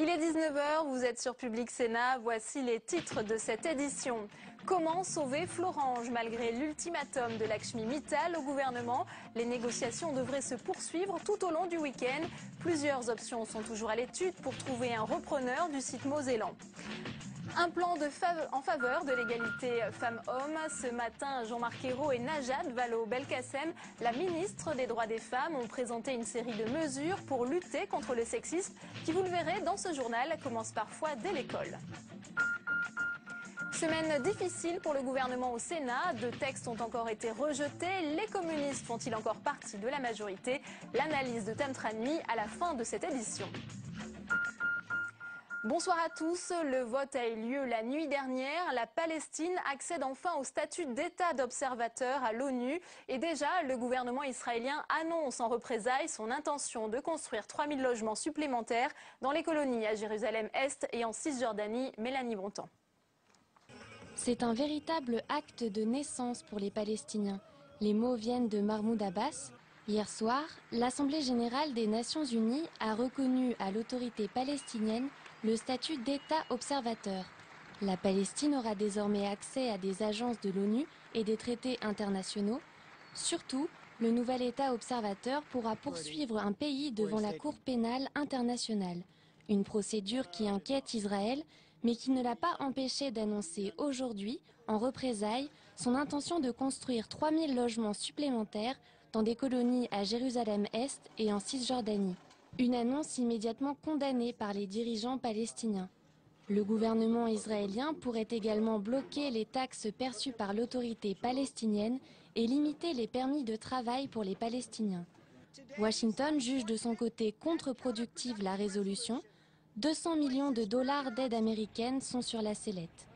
Il est 19 h, vous êtes sur Public Sénat, voici les titres de cette édition. Comment sauver Florange malgré l'ultimatum de Lakshmi Mittal au gouvernement? Les négociations devraient se poursuivre tout au long du week-end. Plusieurs options sont toujours à l'étude pour trouver un repreneur du site Mosellan. Un plan en faveur de l'égalité femmes-hommes. Ce matin, Jean-Marc Ayrault et Najat Vallaud-Belkacem, la ministre des Droits des Femmes, ont présenté une série de mesures pour lutter contre le sexisme qui, vous le verrez dans ce journal, commence parfois dès l'école. Semaine difficile pour le gouvernement au Sénat. 2 textes ont encore été rejetés. Les communistes font-ils encore partie de la majorité? L'analyse de Tam Tranmi à la fin de cette édition. Bonsoir à tous. Le vote a eu lieu la nuit dernière. La Palestine accède enfin au statut d'État d'observateur à l'ONU. Et déjà, le gouvernement israélien annonce en représailles son intention de construire 3000 logements supplémentaires dans les colonies à Jérusalem-Est et en Cisjordanie. Mélanie Bontemps. C'est un véritable acte de naissance pour les Palestiniens. Les mots viennent de Mahmoud Abbas. Hier soir, l'Assemblée générale des Nations unies a reconnu à l'autorité palestinienne le statut d'État observateur. La Palestine aura désormais accès à des agences de l'ONU et des traités internationaux. Surtout, le nouvel État observateur pourra poursuivre un pays devant la Cour pénale internationale. Une procédure qui inquiète Israël, mais qui ne l'a pas empêché d'annoncer aujourd'hui, en représailles, son intention de construire 3000 logements supplémentaires dans des colonies à Jérusalem-Est et en Cisjordanie. Une annonce immédiatement condamnée par les dirigeants palestiniens. Le gouvernement israélien pourrait également bloquer les taxes perçues par l'autorité palestinienne et limiter les permis de travail pour les Palestiniens. Washington juge de son côté contre-productive la résolution. 200 millions de dollars d'aide américaine sont sur la sellette.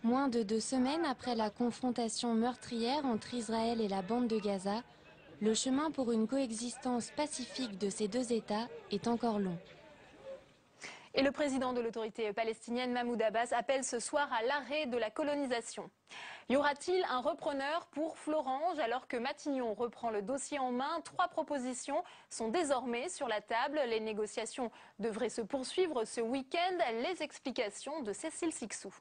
Moins de 2 semaines après la confrontation meurtrière entre Israël et la bande de Gaza, le chemin pour une coexistence pacifique de ces 2 États est encore long. Et le président de l'autorité palestinienne, Mahmoud Abbas, appelle ce soir à l'arrêt de la colonisation. Y aura-t-il un repreneur pour Florange alors que Matignon reprend le dossier en main? 3 propositions sont désormais sur la table. Les négociations devraient se poursuivre ce week-end. Les explications de Cécile Sixou.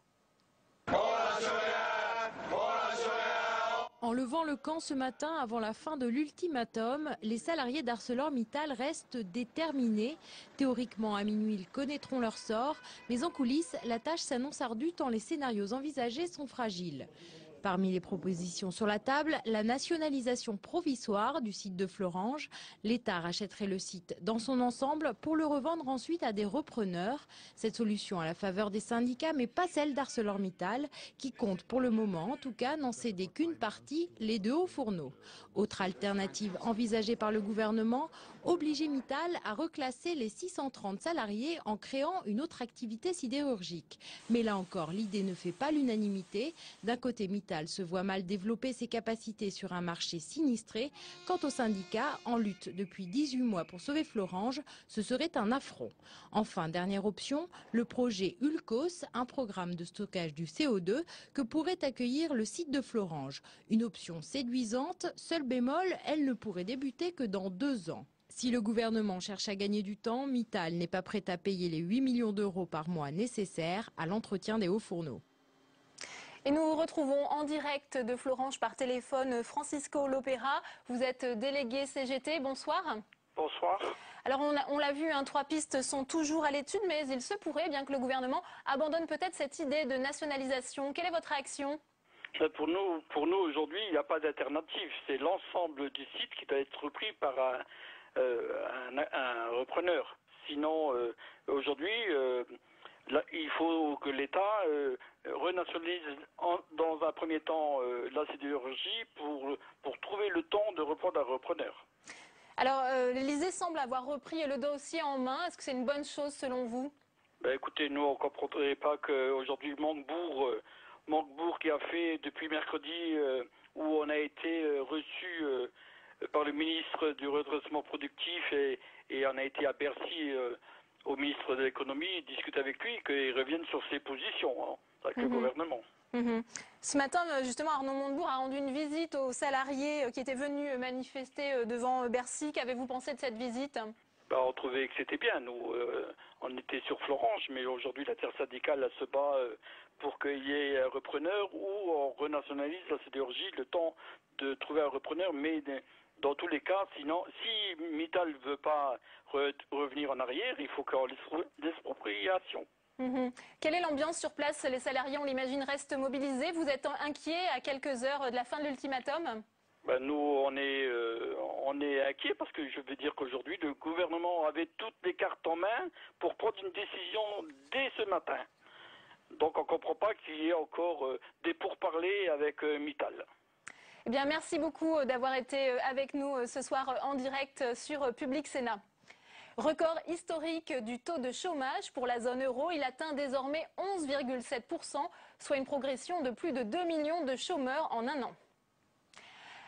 En levant le camp ce matin avant la fin de l'ultimatum, les salariés d'ArcelorMittal restent déterminés. Théoriquement, à minuit, ils connaîtront leur sort, mais en coulisses, la tâche s'annonce ardue tant les scénarios envisagés sont fragiles. Parmi les propositions sur la table, la nationalisation provisoire du site de Florange. L'État rachèterait le site dans son ensemble pour le revendre ensuite à des repreneurs. Cette solution à la faveur des syndicats, mais pas celle d'ArcelorMittal, qui compte pour le moment, en tout cas, n'en céder qu'une partie, les 2 hauts fourneaux. Autre alternative envisagée par le gouvernement, obliger Mittal à reclasser les 630 salariés en créant une autre activité sidérurgique. Mais là encore, l'idée ne fait pas l'unanimité. D'un côté, Mittal se voit mal développer ses capacités sur un marché sinistré. Quant aux syndicats, en lutte depuis 18 mois pour sauver Florange, ce serait un affront. Enfin, dernière option, le projet Ulcos, un programme de stockage du CO2 que pourrait accueillir le site de Florange. Une option séduisante, seul bémol, elle ne pourrait débuter que dans 2 ans. Si le gouvernement cherche à gagner du temps, Mittal n'est pas prêt à payer les 8 millions d'euros par mois nécessaires à l'entretien des hauts fourneaux. Et nous retrouvons en direct de Florange par téléphone Francisco Lopera. Vous êtes délégué CGT, bonsoir. Bonsoir. Alors on l'a vu, 3 pistes sont toujours à l'étude, mais il se pourrait bien que le gouvernement abandonne peut-être cette idée de nationalisation. Quelle est votre réaction? Pour nous aujourd'hui, il n'y a pas d'alternative. C'est l'ensemble du site qui doit être repris par un repreneur. Sinon, aujourd'hui, il faut que l'État renationalise dans un premier temps la sidérurgie pour trouver le temps de reprendre un repreneur. Alors, l'Élysée semble avoir repris le dossier en main. Est-ce que c'est une bonne chose selon vous? Écoutez, nous, on ne comprendrait pas qu'aujourd'hui, Moncbourg qui a fait depuis mercredi où on a été reçu par le ministre du redressement productif et on a été à Bercy au ministre de l'économie, discuter avec lui, qu'il revienne sur ses positions avec le gouvernement. Ce matin, justement, Arnaud Montebourg a rendu une visite aux salariés qui étaient venus manifester devant Bercy. Qu'avez-vous pensé de cette visite? On trouvait que c'était bien. Nous, on on était sur Florange, mais aujourd'hui l'intersyndicale se bat pour qu'il y ait un repreneur ou on renationalise la sidérurgie, le temps de trouver un repreneur, mais dans tous les cas, sinon, si Mittal ne veut pas revenir en arrière, il faut qu'on laisse l'expropriation. Quelle est l'ambiance sur place? Les salariés, on l'imagine, restent mobilisés. Vous êtes inquiets à quelques heures de la fin de l'ultimatum? Nous, on est inquiets parce que je veux dire qu'aujourd'hui, le gouvernement avait toutes les cartes en main pour prendre une décision dès ce matin. Donc on ne comprend pas qu'il y ait encore des pourparlers avec Mittal. Eh bien, merci beaucoup d'avoir été avec nous ce soir en direct sur Public Sénat. Record historique du taux de chômage pour la zone euro, il atteint désormais 11,7%, soit une progression de plus de 2 millions de chômeurs en un an.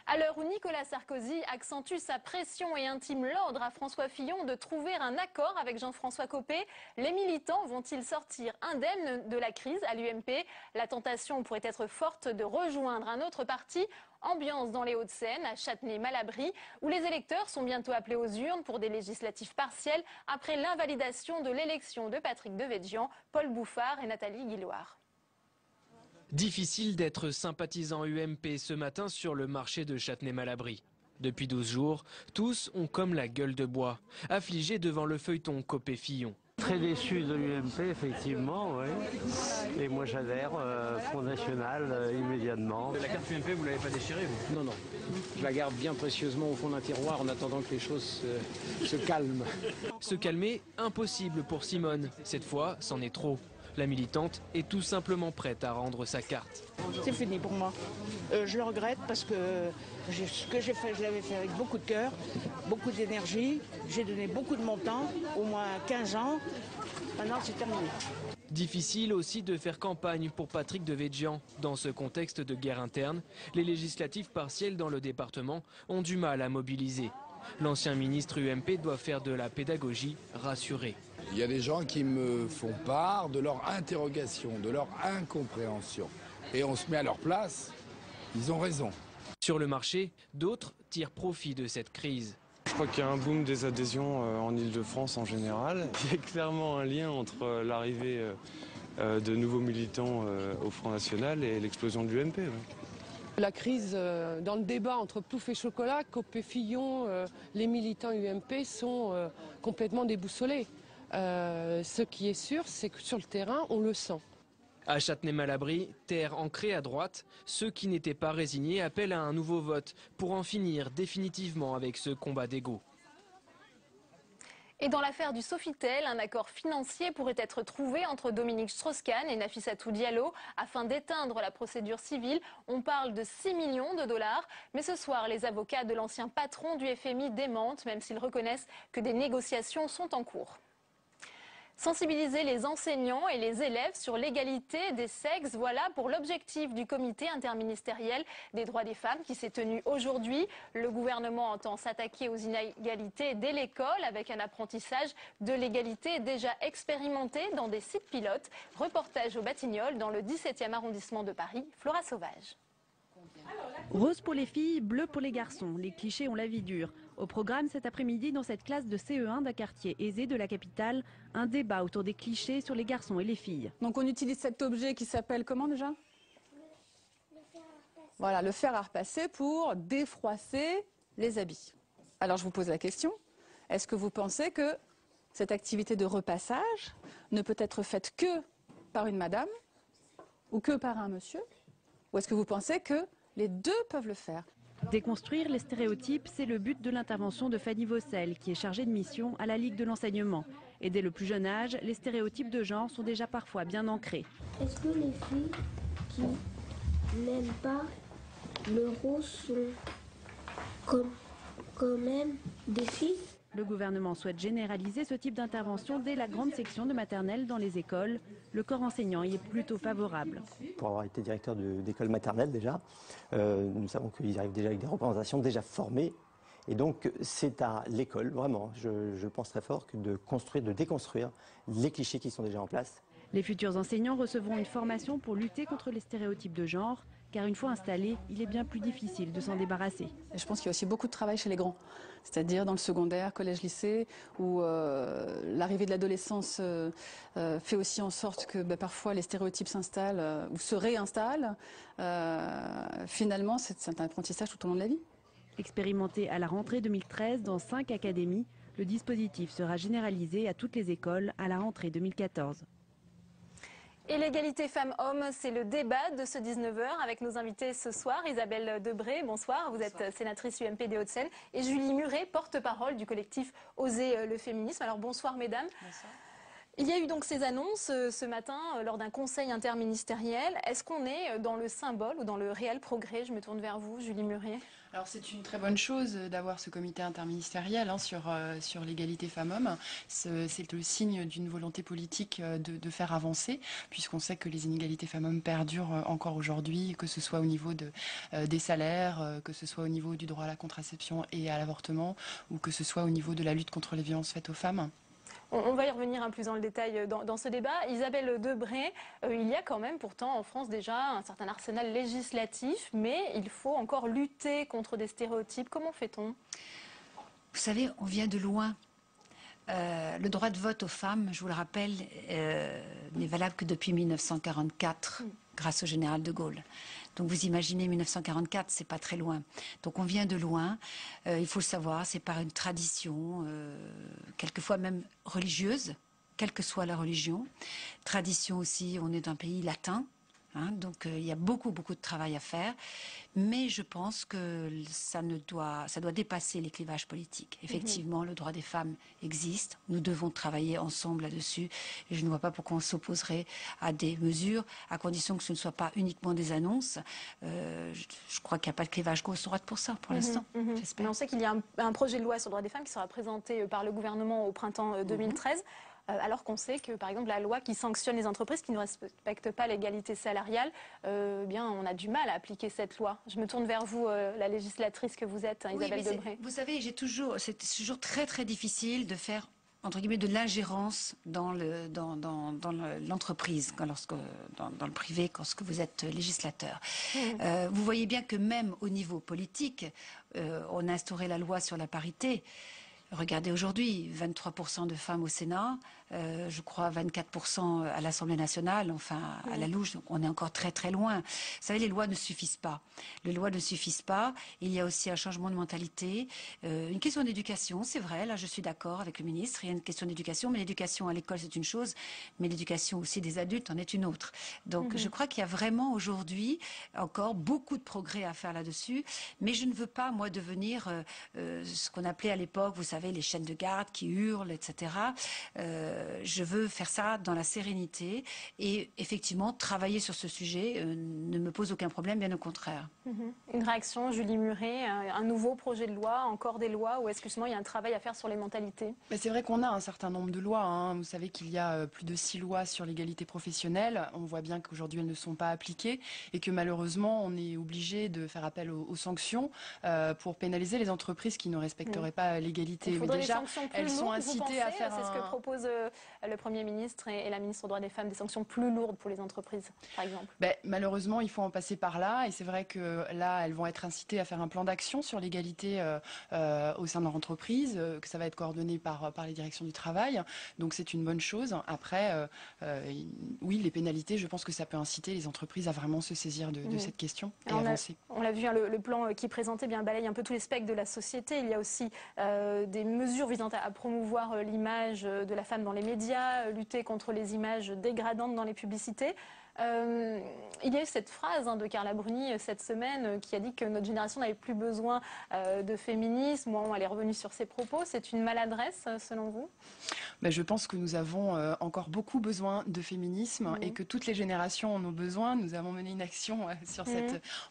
À l'heure où Nicolas Sarkozy accentue sa pression et intime l'ordre à François Fillon de trouver un accord avec Jean-François Copé, les militants vont-ils sortir indemnes de la crise à l'UMP? La tentation pourrait être forte de rejoindre un autre parti. Ambiance dans les Hauts-de-Seine, à Châtenay-Malabry, où les électeurs sont bientôt appelés aux urnes pour des législatives partielles après l'invalidation de l'élection de Patrick Devedjian, Paul Bouffard et Nathalie Guilloire. Difficile d'être sympathisant UMP ce matin sur le marché de Châtenay-Malabry. Depuis 12 jours, tous ont comme la gueule de bois, affligés devant le feuilleton Copé-Fillon. Très déçu de l'UMP, effectivement, oui. Et moi j'adhère, Front National, immédiatement. La carte UMP, vous ne l'avez pas déchirée, vous? Non, non. Je la garde bien précieusement au fond d'un tiroir en attendant que les choses se calment. Se calmer, impossible pour Simone. Cette fois, c'en est trop. La militante est tout simplement prête à rendre sa carte. C'est fini pour moi. Je le regrette parce que ce que j'ai fait, je l'avais fait avec beaucoup de cœur, beaucoup d'énergie. J'ai donné beaucoup de mon temps, au moins 15 ans. Maintenant, c'est terminé. Difficile aussi de faire campagne pour Patrick Devedjian. Dans ce contexte de guerre interne, les législatives partielles dans le département ont du mal à mobiliser. L'ancien ministre UMP doit faire de la pédagogie rassurée. Il y a des gens qui me font part de leur interrogation, de leur incompréhension. Et on se met à leur place, ils ont raison. Sur le marché, d'autres tirent profit de cette crise. Je crois qu'il y a un boom des adhésions en Ile-de-France en général. Il y a clairement un lien entre l'arrivée de nouveaux militants au Front National et l'explosion de l'UMP. Ouais. La crise dans le débat entre Plouffe et Chocolat, Copé-Fillon, les militants UMP sont complètement déboussolés. Ce qui est sûr, c'est que sur le terrain, on le sent. À Châtenay-Malabry, terre ancrée à droite, ceux qui n'étaient pas résignés appellent à un nouveau vote pour en finir définitivement avec ce combat d'ego. Et dans l'affaire du Sofitel, un accord financier pourrait être trouvé entre Dominique Strauss-Kahn et Nafissatou Diallo afin d'éteindre la procédure civile. On parle de 6 millions de dollars. Mais ce soir, les avocats de l'ancien patron du FMI démentent, même s'ils reconnaissent que des négociations sont en cours. Sensibiliser les enseignants et les élèves sur l'égalité des sexes, voilà pour l'objectif du comité interministériel des droits des femmes qui s'est tenu aujourd'hui. Le gouvernement entend s'attaquer aux inégalités dès l'école avec un apprentissage de l'égalité déjà expérimenté dans des sites pilotes. Reportage au Batignolles dans le 17e arrondissement de Paris, Flora Sauvage. Rose pour les filles, bleu pour les garçons. Les clichés ont la vie dure. Au programme cet après-midi, dans cette classe de CE1 d'un quartier aisé de la capitale, un débat autour des clichés sur les garçons et les filles. Donc on utilise cet objet qui s'appelle comment déjà? Voilà, le fer à repasser pour défroisser les habits. Alors je vous pose la question, est-ce que vous pensez que cette activité de repassage ne peut être faite que par une madame ou que par un monsieur? Ou est-ce que vous pensez que les deux peuvent le faire? Déconstruire les stéréotypes, c'est le but de l'intervention de Fanny Vaucel, qui est chargée de mission à la Ligue de l'enseignement. Et dès le plus jeune âge, les stéréotypes de genre sont déjà parfois bien ancrés. Est-ce que les filles qui n'aiment pas le rose sont quand même des filles? Le gouvernement souhaite généraliser ce type d'intervention dès la grande section de maternelle dans les écoles. Le corps enseignant y est plutôt favorable. Pour avoir été directeur d'école maternelle déjà, nous savons qu'ils arrivent déjà avec des représentations déjà formées. Et donc c'est à l'école, vraiment, je pense très fort, que de construire, de déconstruire les clichés qui sont déjà en place. Les futurs enseignants recevront une formation pour lutter contre les stéréotypes de genre. car une fois installé, il est bien plus difficile de s'en débarrasser. Et je pense qu'il y a aussi beaucoup de travail chez les grands, c'est-à-dire dans le secondaire, collège, lycée, où l'arrivée de l'adolescence fait aussi en sorte que parfois les stéréotypes s'installent ou se réinstallent. Finalement, c'est un apprentissage tout au long de la vie. Expérimenté à la rentrée 2013 dans 5 académies, le dispositif sera généralisé à toutes les écoles à la rentrée 2014. Et l'égalité femmes-hommes, c'est le débat de ce 19h avec nos invités ce soir. Isabelle Debré, bonsoir. Vous êtes sénatrice UMP des Hauts-de-Seine. Et Julie Muret, porte-parole du collectif Oser le féminisme. Alors bonsoir mesdames. Bonsoir. Il y a eu donc ces annonces ce matin lors d'un conseil interministériel. Est-ce qu'on est dans le symbole ou dans le réel progrès? Je me tourne vers vous, Julie Muret. Alors c'est une très bonne chose d'avoir ce comité interministériel sur l'égalité femmes-hommes. C'est le signe d'une volonté politique de faire avancer, puisqu'on sait que les inégalités femmes-hommes perdurent encore aujourd'hui, que ce soit au niveau des salaires, que ce soit au niveau du droit à la contraception et à l'avortement, ou que ce soit au niveau de la lutte contre les violences faites aux femmes. On va y revenir un plus dans le détail dans ce débat. Isabelle Debré, il y a quand même pourtant en France déjà un certain arsenal législatif, mais il faut encore lutter contre des stéréotypes. Comment fait-on? Vous savez, on vient de loin. Le droit de vote aux femmes, je vous le rappelle, n'est valable que depuis 1944, grâce au général de Gaulle. Donc vous imaginez 1944, c'est pas très loin. Donc on vient de loin. Il faut le savoir, c'est par une tradition, quelquefois même religieuse, quelle que soit la religion. Tradition aussi, on est d'un pays latin. Donc il y a beaucoup de travail à faire, mais je pense que ça doit dépasser les clivages politiques. Effectivement, le droit des femmes existe, nous devons travailler ensemble là-dessus, et je ne vois pas pourquoi on s'opposerait à des mesures, à condition que ce ne soit pas uniquement des annonces. Je crois qu'il n'y a pas de clivage gauche-droite pour ça, pour l'instant. Mais on sait qu'il y a un projet de loi sur le droit des femmes qui sera présenté par le gouvernement au printemps 2013. Alors qu'on sait que, par exemple, la loi qui sanctionne les entreprises qui ne respectent pas l'égalité salariale, bien, on a du mal à appliquer cette loi. Je me tourne vers vous, la législatrice que vous êtes, Isabelle Debré. Vous savez, c'est toujours très difficile de faire, entre guillemets, de l'ingérence dans l'entreprise, dans le privé, lorsque vous êtes législateur. Vous voyez bien que même au niveau politique, on a instauré la loi sur la parité. Regardez aujourd'hui, 23% de femmes au Sénat, je crois 24% à l'Assemblée nationale, enfin à la louche, donc on est encore très loin. Vous savez, les lois ne suffisent pas. Les lois ne suffisent pas. Il y a aussi un changement de mentalité, une question d'éducation, c'est vrai, là je suis d'accord avec le ministre, il y a une question d'éducation, mais l'éducation à l'école c'est une chose, mais l'éducation aussi des adultes en est une autre. Donc je crois qu'il y a vraiment aujourd'hui encore beaucoup de progrès à faire là-dessus, mais je ne veux pas, moi, devenir ce qu'on appelait à l'époque, vous savez, les chaînes de garde qui hurlent, etc. Je veux faire ça dans la sérénité et effectivement travailler sur ce sujet ne me pose aucun problème, bien au contraire. Une réaction, Julie Muret, un nouveau projet de loi, encore des lois, ou est-ce que justement il y a un travail à faire sur les mentalités? C'est vrai qu'on a un certain nombre de lois. Vous savez qu'il y a plus de 6 lois sur l'égalité professionnelle. On voit bien qu'aujourd'hui elles ne sont pas appliquées et que malheureusement on est obligé de faire appel aux sanctions pour pénaliser les entreprises qui ne respecteraient pas l'égalité. Il faudrait des déjà, sanctions plus elles sont lourdes, incitées à faire c'est ce que propose le Premier ministre et la ministre aux droits des femmes, des sanctions plus lourdes pour les entreprises, par exemple. Malheureusement, il faut en passer par là. Et c'est vrai que là, elles vont être incitées à faire un plan d'action sur l'égalité au sein de leur entreprise, que ça va être coordonné par les directions du travail. Donc c'est une bonne chose. Après, oui, les pénalités, je pense que ça peut inciter les entreprises à vraiment se saisir de cette question et avancer. On l'a vu, le plan qui est présenté balaye un peu tous les spectres de la société. Il y a aussi des mesures visant à promouvoir l'image de la femme dans les médias, lutter contre les images dégradantes dans les publicités. Il y a eu cette phrase de Carla Bruni cette semaine qui a dit que notre génération n'avait plus besoin de féminisme. Elle est revenue sur ses propos. C'est une maladresse selon vous? Je pense que nous avons encore beaucoup besoin de féminisme et que toutes les générations en ont besoin. Nous avons mené une action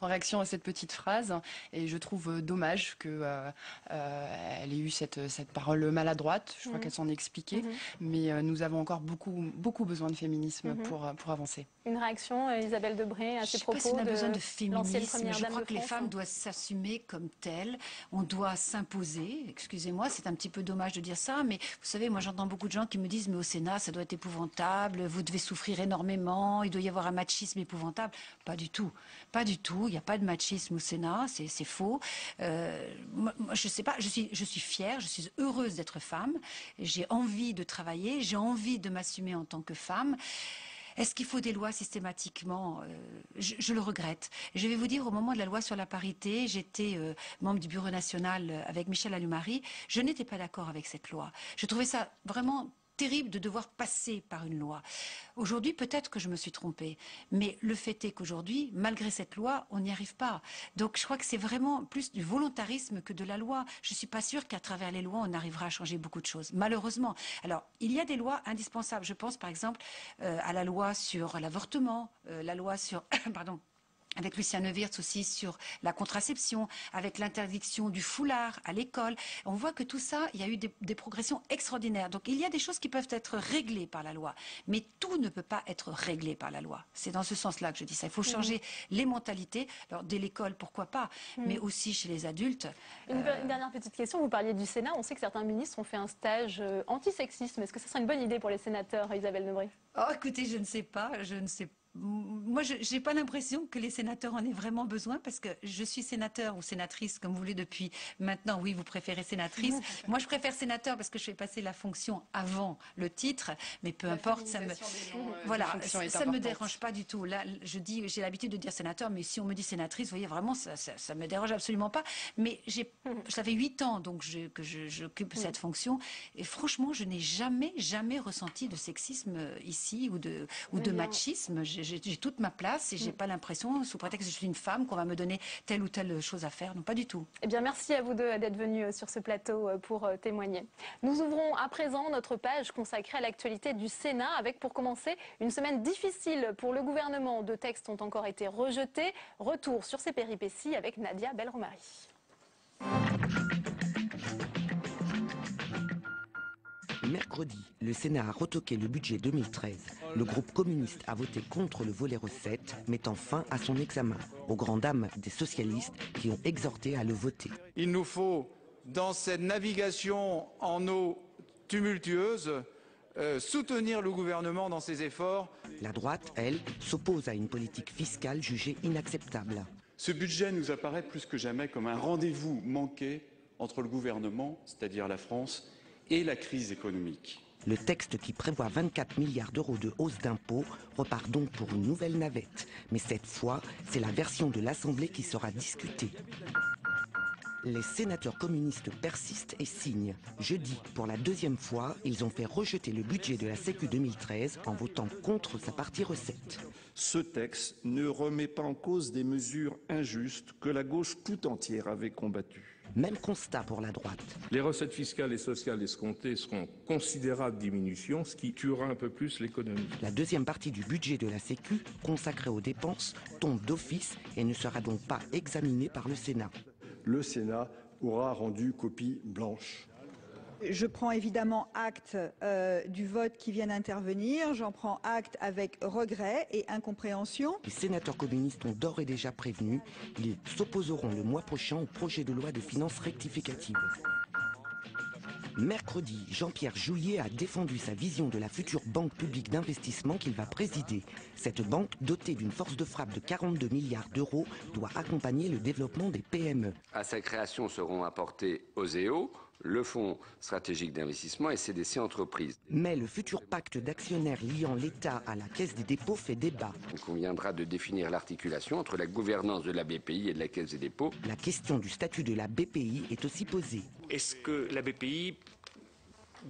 en réaction à cette petite phrase et je trouve dommage qu'elle ait eu cette parole maladroite. Je crois qu'elle s'en est expliquée, mais nous avons encore beaucoup besoin de féminisme pour avancer. Une une réaction, Isabelle Debré, à ces propos si on a besoin de l'ancienne féminisme. première Je dame crois de que les France, femmes doivent s'assumer comme telles. On doit s'imposer. Excusez-moi, c'est un petit peu dommage de dire ça, mais vous savez, moi j'entends beaucoup de gens qui me disent mais au Sénat, ça doit être épouvantable, vous devez souffrir énormément, il doit y avoir un machisme épouvantable. Pas du tout. Pas du tout. Il n'y a pas de machisme au Sénat, c'est faux. Moi, je sais pas, je suis fière, je suis heureuse d'être femme. J'ai envie de travailler, j'ai envie de m'assumer en tant que femme. Est-ce qu'il faut des lois systématiquement? Je le regrette. Je vais vous dire, au moment de la loi sur la parité, j'étais membre du Bureau national avec Michel Allumari. Je n'étais pas d'accord avec cette loi. Je trouvais ça vraiment terrible de devoir passer par une loi. Aujourd'hui, peut-être que je me suis trompée, mais le fait est qu'aujourd'hui, malgré cette loi, on n'y arrive pas. Donc je crois que c'est vraiment plus du volontarisme que de la loi. Je ne suis pas sûre qu'à travers les lois, on arrivera à changer beaucoup de choses, malheureusement. Alors, il y a des lois indispensables. Je pense par exemple à la loi sur l'avortement, la loi sur... pardon. Avec Lucien Neuwirth aussi sur la contraception, avec l'interdiction du foulard à l'école. On voit que tout ça, il y a eu des progressions extraordinaires. Donc il y a des choses qui peuvent être réglées par la loi, mais tout ne peut pas être réglé par la loi. C'est dans ce sens-là que je dis ça. Il faut changer les mentalités. Alors dès l'école, pourquoi pas, mais aussi chez les adultes. Une dernière petite question. Vous parliez du Sénat. On sait que certains ministres ont fait un stage antisexisme. Est-ce que ce serait une bonne idée pour les sénateurs, Isabelle Debré? Oh, écoutez, je ne sais pas. Moi, je n'ai pas l'impression que les sénateurs en aient vraiment besoin parce que je suis sénateur ou sénatrice, comme vous voulez, depuis maintenant. Oui, vous préférez sénatrice. Moi, je préfère sénateur parce que je fais passer la fonction avant le titre, mais peu importe, ça me dérange pas du tout. Là, j'ai l'habitude de dire sénateur, mais si on me dit sénatrice, vous voyez, vraiment, ça me dérange absolument pas. Mais ça fait 8 ans donc que j'occupe cette fonction et franchement, je n'ai jamais ressenti de sexisme ici ou de machisme. J'ai toute ma place et j'ai pas l'impression, sous prétexte que je suis une femme, qu'on va me donner telle ou telle chose à faire. Non, pas du tout. Eh bien, merci à vous deux d'être venus sur ce plateau pour témoigner. Nous ouvrons à présent notre page consacrée à l'actualité du Sénat avec, pour commencer, une semaine difficile pour le gouvernement. 2 textes ont encore été rejetés. Retour sur ces péripéties avec Nadia Belromari. Mercredi, le Sénat a retoqué le budget 2013. Le groupe communiste a voté contre le volet recettes, mettant fin à son examen, aux grandes dames des socialistes qui ont exhorté à le voter. Il nous faut, dans cette navigation en eau tumultueuse, soutenir le gouvernement dans ses efforts. La droite, elle, s'oppose à une politique fiscale jugée inacceptable. Ce budget nous apparaît plus que jamais comme un rendez-vous manqué entre le gouvernement, c'est-à-dire la France, et la crise économique. Le texte qui prévoit 24 milliards d'euros de hausse d'impôts repart donc pour une nouvelle navette. Mais cette fois, c'est la version de l'Assemblée qui sera discutée. Les sénateurs communistes persistent et signent. Jeudi, pour la 2e fois, ils ont fait rejeter le budget de la Sécu 2013 en votant contre sa partie recettes. Ce texte ne remet pas en cause des mesures injustes que la gauche tout entière avait combattues. Même constat pour la droite. Les recettes fiscales et sociales escomptées seront en considérable diminution, ce qui tuera un peu plus l'économie. La 2e partie du budget de la Sécu, consacrée aux dépenses, tombe d'office et ne sera donc pas examinée par le Sénat. Le Sénat aura rendu copie blanche. Je prends évidemment acte du vote qui vient d'intervenir. J'en prends acte avec regret et incompréhension. Les sénateurs communistes ont d'ores et déjà prévenu. Ils s'opposeront le mois prochain au projet de loi de finances rectificative. Mercredi, Jean-Pierre Jouyet a défendu sa vision de la future banque publique d'investissement qu'il va présider. Cette banque, dotée d'une force de frappe de 42 milliards d'euros, doit accompagner le développement des PME. À sa création seront apportés OSEO, le Fonds stratégique d'investissement et CDC Entreprises. Mais le futur pacte d'actionnaires liant l'État à la Caisse des dépôts fait débat. Il conviendra de définir l'articulation entre la gouvernance de la BPI et de la Caisse des dépôts. La question du statut de la BPI est aussi posée. Est-ce que la BPI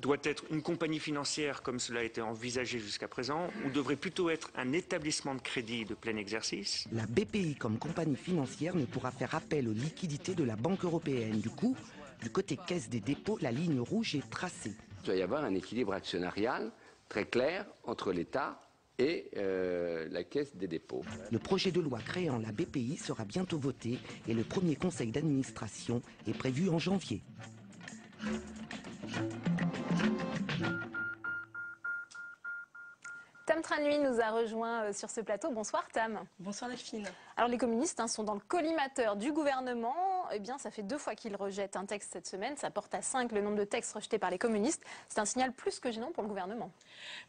doit être une compagnie financière comme cela a été envisagé jusqu'à présent ou devrait plutôt être un établissement de crédit de plein exercice? La BPI comme compagnie financière ne pourra faire appel aux liquidités de la Banque européenne. Du coup, du côté Caisse des dépôts, la ligne rouge est tracée. Il doit y avoir un équilibre actionnarial très clair entre l'État et la Caisse des dépôts. Le projet de loi créant la BPI sera bientôt voté et le premier conseil d'administration est prévu en janvier. Tam Tranui nous a rejoint sur ce plateau. Bonsoir Tam. Bonsoir Delphine. Alors les communistes sont dans le collimateur du gouvernement. Eh bien, ça fait 2 fois qu'ils rejettent un texte cette semaine. Ça porte à 5 le nombre de textes rejetés par les communistes. C'est un signal plus que gênant pour le gouvernement.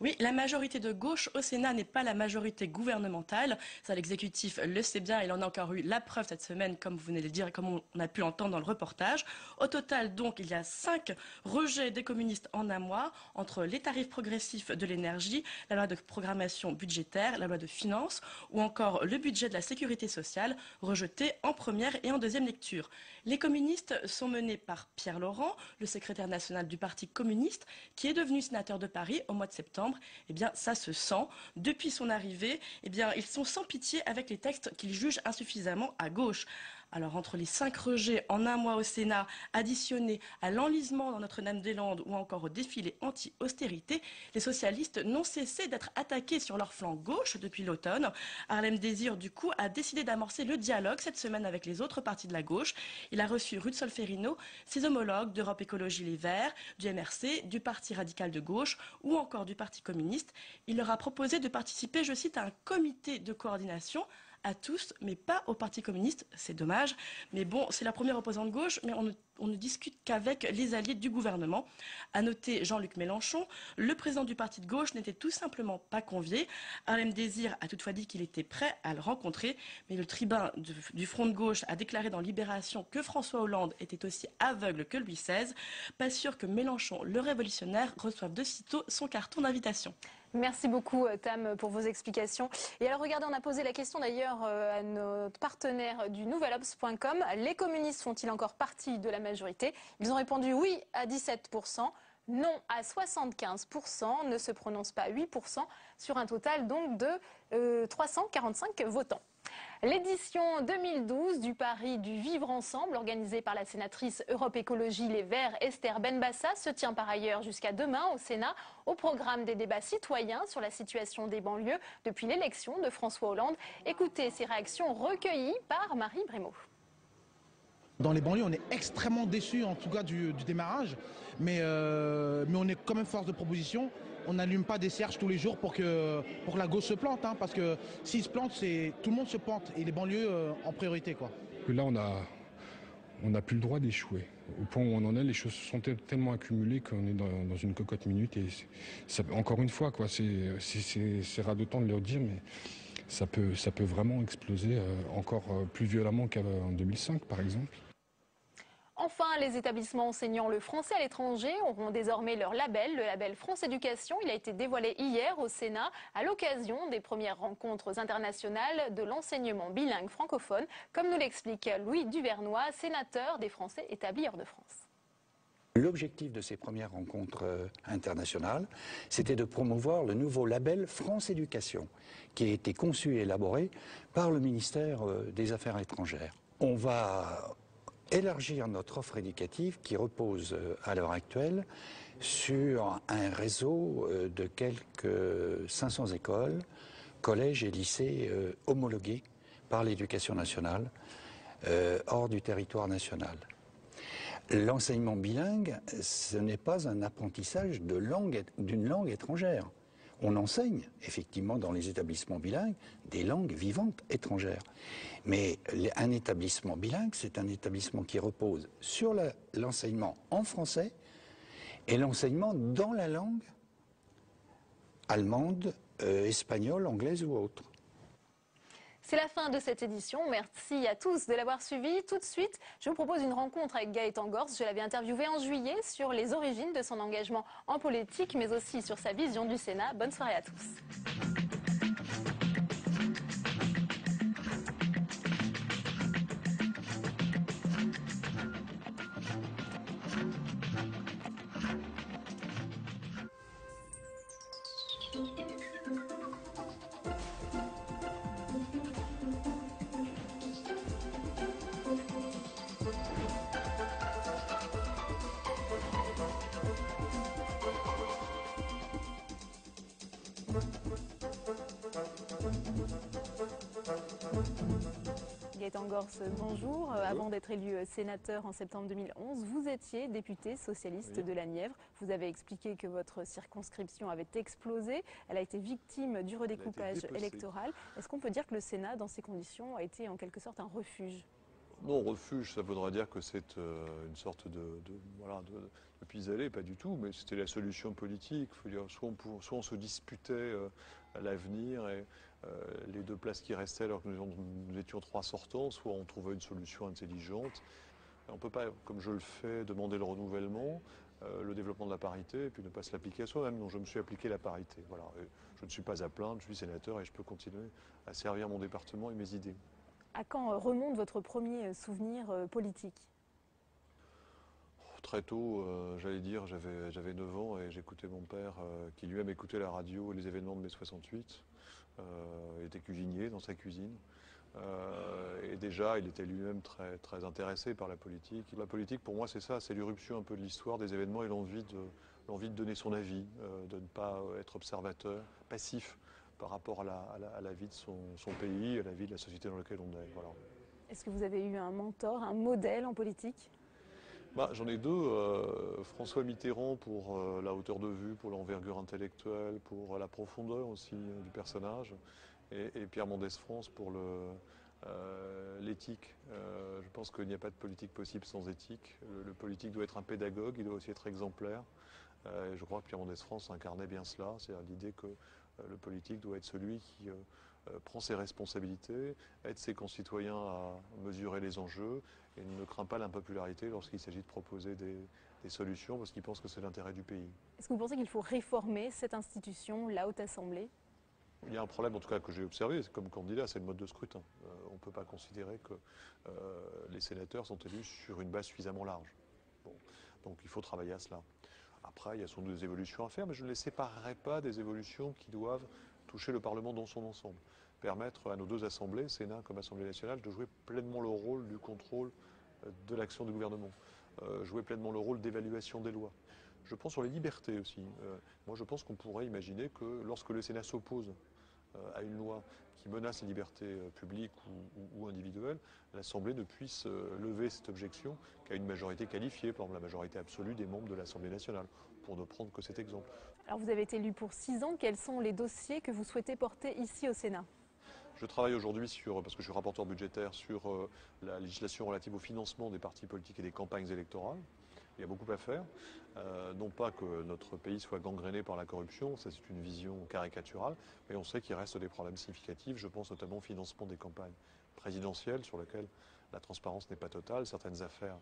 Oui, la majorité de gauche au Sénat n'est pas la majorité gouvernementale. Ça, l'exécutif le sait bien. Il en a encore eu la preuve cette semaine, comme vous venez de le dire, et comme on a pu l'entendre dans le reportage. Au total, donc, il y a 5 rejets des communistes en un mois, entre les tarifs progressifs de l'énergie, la loi de programmation budgétaire, la loi de finances, ou encore le budget de la sécurité sociale, rejeté en première et en deuxième lecture. Les communistes sont menés par Pierre Laurent, le secrétaire national du Parti communiste, qui est devenu sénateur de Paris au mois de septembre. Eh bien, ça se sent. Depuis son arrivée, eh bien, ils sont sans pitié avec les textes qu'ils jugent insuffisamment à gauche. Alors, entre les 5 rejets en un mois au Sénat, additionnés à l'enlisement dans Notre-Dame-des-Landes ou encore au défilé anti-austérité, les socialistes n'ont cessé d'être attaqués sur leur flanc gauche depuis l'automne. Harlem Désir, du coup, a décidé d'amorcer le dialogue cette semaine avec les autres partis de la gauche. Il a reçu Ruth Solferino, ses homologues d'Europe Écologie Les Verts, du MRC, du Parti radical de gauche ou encore du Parti communiste. Il leur a proposé de participer, je cite, à un comité de coordination à tous, mais pas au Parti communiste. C'est dommage. Mais bon, c'est la première opposante de gauche, mais on ne discute qu'avec les alliés du gouvernement. À noter Jean-Luc Mélenchon, le président du parti de gauche n'était tout simplement pas convié. Harlem Désir a toutefois dit qu'il était prêt à le rencontrer, mais le tribun du Front de gauche a déclaré dans Libération que François Hollande était aussi aveugle que Louis XVI. Pas sûr que Mélenchon, le révolutionnaire, reçoive de sitôt son carton d'invitation. Merci beaucoup Tam pour vos explications. Et alors regardez, on a posé la question d'ailleurs à notre partenaire du nouvelobs.com. Les communistes font-ils encore partie de la majorité? Ils ont répondu oui à 17%, non à 75%, ne se prononce pas 8% sur un total donc de 345 votants. L'édition 2012 du Paris du Vivre Ensemble, organisée par la sénatrice Europe Écologie Les Verts Esther Benbassa, se tient par ailleurs jusqu'à demain au Sénat, au programme des débats citoyens sur la situation des banlieues depuis l'élection de François Hollande. Écoutez ces réactions recueillies par Marie Brémaud. Dans les banlieues, on est extrêmement déçus en tout cas du démarrage, mais on est quand même force de proposition. On n'allume pas des cierges tous les jours pour que la gauche se plante, hein, parce que s'ils se plantent, tout le monde se plante, et les banlieues en priorité, quoi. Là, on n'a plus le droit d'échouer. Au point où on en est, les choses sont tellement accumulées qu'on est dans une cocotte minute. Et encore une fois, quoi, c'est radotant de le dire, mais ça peut vraiment exploser encore plus violemment qu'en 2005, par exemple. Enfin, les établissements enseignant le français à l'étranger auront désormais leur label, le label France Éducation. Il a été dévoilé hier au Sénat à l'occasion des premières rencontres internationales de l'enseignement bilingue francophone, comme nous l'explique Louis Duvernois, sénateur des Français établis hors de France. L'objectif de ces premières rencontres internationales, c'était de promouvoir le nouveau label France Éducation, qui a été conçu et élaboré par le ministère des Affaires étrangères. On va élargir notre offre éducative qui repose à l'heure actuelle sur un réseau de quelques 500 écoles, collèges et lycées homologués par l'éducation nationale hors du territoire national. L'enseignement bilingue, ce n'est pas un apprentissage d'une langue étrangère. On enseigne, effectivement, dans les établissements bilingues, des langues vivantes étrangères. Mais un établissement bilingue, c'est un établissement qui repose sur l'enseignement en français et l'enseignement dans la langue allemande, espagnole, anglaise ou autre. C'est la fin de cette édition. Merci à tous de l'avoir suivi. Tout de suite, je vous propose une rencontre avec Gaëtan Gors. Je l'avais interviewé en juillet sur les origines de son engagement en politique, mais aussi sur sa vision du Sénat. Bonne soirée à tous. Gaëtan Gors, bonjour. Avant d'être élu sénateur en septembre 2011, vous étiez député socialiste de la Nièvre. Vous avez expliqué que votre circonscription avait explosé. Elle a été victime du redécoupage électoral. Est-ce qu'on peut dire que le Sénat, dans ces conditions, a été en quelque sorte un refuge ? Non, refuge, ça voudrait dire que c'est une sorte de pis-aller, pas du tout, mais c'était la solution politique. Faut dire, soit on se disputait à l'avenir et les 2 places qui restaient alors que nous étions 3 sortants, soit on trouvait une solution intelligente. Et on ne peut pas, comme je le fais, demander le renouvellement, le développement de la parité, et puis ne pas se l'appliquer à soi-même. Donc je me suis appliqué la parité. Voilà. Et je ne suis pas à plaindre, je suis sénateur et je peux continuer à servir mon département et mes idées. À quand remonte votre premier souvenir politique ? Très tôt, j'allais dire, j'avais 9 ans et j'écoutais mon père qui lui-même écoutait la radio et les événements de mai 68. Il était cuisinier dans sa cuisine. Et déjà, il était lui-même très intéressé par la politique. La politique, pour moi, c'est ça, c'est l'irruption un peu de l'histoire, des événements et l'envie de donner son avis, de ne pas être observateur, passif par rapport à la vie de son pays, à la vie de la société dans laquelle on est. Voilà. Est-ce que vous avez eu un mentor, un modèle en politique ? J'en ai 2. François Mitterrand pour la hauteur de vue, pour l'envergure intellectuelle, pour la profondeur aussi du personnage, et Pierre Mendès France pour l'éthique. Je pense qu'il n'y a pas de politique possible sans éthique. Le politique doit être un pédagogue, il doit aussi être exemplaire. Et je crois que Pierre Mendès France incarnait bien cela, c'est-à-dire l'idée que le politique doit être celui qui prend ses responsabilités, aide ses concitoyens à mesurer les enjeux et ne craint pas l'impopularité lorsqu'il s'agit de proposer des solutions parce qu'il pense que c'est l'intérêt du pays. Est-ce que vous pensez qu'il faut réformer cette institution, la Haute Assemblée ? Il y a un problème en tout cas que j'ai observé, c'est comme candidat, c'est le mode de scrutin. On ne peut pas considérer que les sénateurs sont élus sur une base suffisamment large. Bon. Donc il faut travailler à cela. Après, il y a sans doute des évolutions à faire, mais je ne les séparerai pas des évolutions qui doivent toucher le Parlement dans son ensemble. Permettre à nos 2 assemblées, Sénat comme Assemblée nationale, de jouer pleinement le rôle du contrôle de l'action du gouvernement, jouer pleinement le rôle d'évaluation des lois. Je pense sur les libertés aussi. Moi, je pense qu'on pourrait imaginer que lorsque le Sénat s'oppose à une loi qui menace les libertés publiques ou individuelles, l'Assemblée ne puisse lever cette objection qu'à une majorité qualifiée, par exemple la majorité absolue des membres de l'Assemblée nationale, pour ne prendre que cet exemple. Alors vous avez été élu pour 6 ans, quels sont les dossiers que vous souhaitez porter ici au Sénat ? Je travaille aujourd'hui parce que je suis rapporteur budgétaire, sur la législation relative au financement des partis politiques et des campagnes électorales. Il y a beaucoup à faire. Non pas que notre pays soit gangréné par la corruption, ça c'est une vision caricaturale, mais on sait qu'il reste des problèmes significatifs. Je pense notamment au financement des campagnes présidentielles sur lesquelles la transparence n'est pas totale. Certaines affaires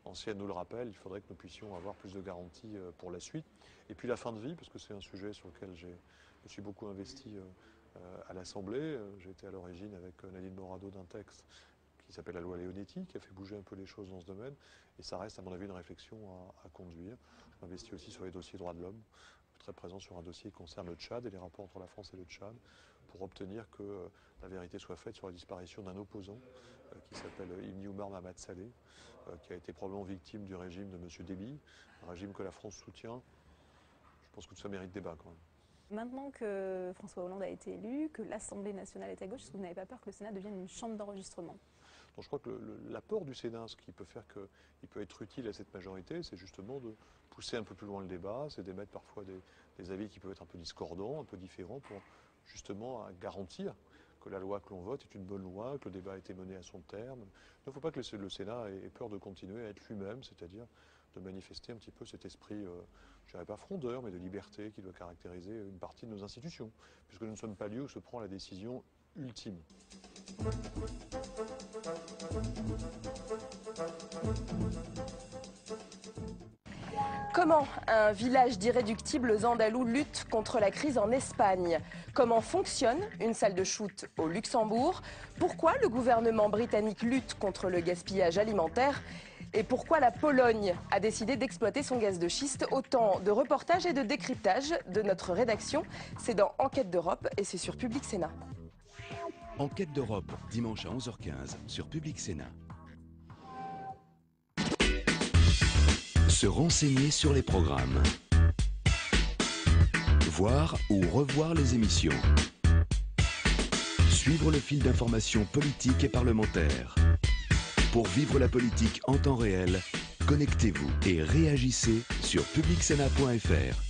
anciennes nous le rappellent. Il faudrait que nous puissions avoir plus de garanties pour la suite. Et puis la fin de vie, parce que c'est un sujet sur lequel je me suis beaucoup investi à l'Assemblée. J'ai été à l'origine avec Nadine Morado d'un texte qui s'appelle la loi Leonetti, qui a fait bouger un peu les choses dans ce domaine. Et ça reste, à mon avis, une réflexion à conduire. Je m'investis aussi sur les dossiers droits de l'homme, très présent sur un dossier qui concerne le Tchad et les rapports entre la France et le Tchad, pour obtenir que la vérité soit faite sur la disparition d'un opposant qui s'appelle Ibn Omar Mohamed Saleh, qui a été probablement victime du régime de M. Déby, un régime que la France soutient. Je pense que tout ça mérite débat quand même. Maintenant que François Hollande a été élu, que l'Assemblée nationale est à gauche, est-ce que vous n'avez pas peur que le Sénat devienne une chambre d'enregistrement ? Donc je crois que l'apport du Sénat, ce qui peut faire qu'il peut être utile à cette majorité, c'est justement de pousser un peu plus loin le débat, c'est d'émettre parfois des avis qui peuvent être un peu discordants, un peu différents, pour justement garantir que la loi que l'on vote est une bonne loi, que le débat a été mené à son terme. Il ne faut pas que le Sénat ait peur de continuer à être lui-même, c'est-à-dire de manifester un petit peu cet esprit, je dirais pas frondeur, mais de liberté qui doit caractériser une partie de nos institutions, puisque nous ne sommes pas lieu où se prend la décision ultime. Comment un village d'irréductibles andalous lutte contre la crise en Espagne? Comment fonctionne une salle de shoot au Luxembourg? Pourquoi le gouvernement britannique lutte contre le gaspillage alimentaire? Et pourquoi la Pologne a décidé d'exploiter son gaz de schiste? Autant de reportages et de décryptages de notre rédaction. C'est dans Enquête d'Europe et c'est sur Public Sénat. Enquête d'Europe, dimanche à 11h15 sur Public Sénat. Se renseigner sur les programmes. Voir ou revoir les émissions. suivre le fil d'information politique et parlementaire. Pour vivre la politique en temps réel, connectez-vous et réagissez sur publicsénat.fr.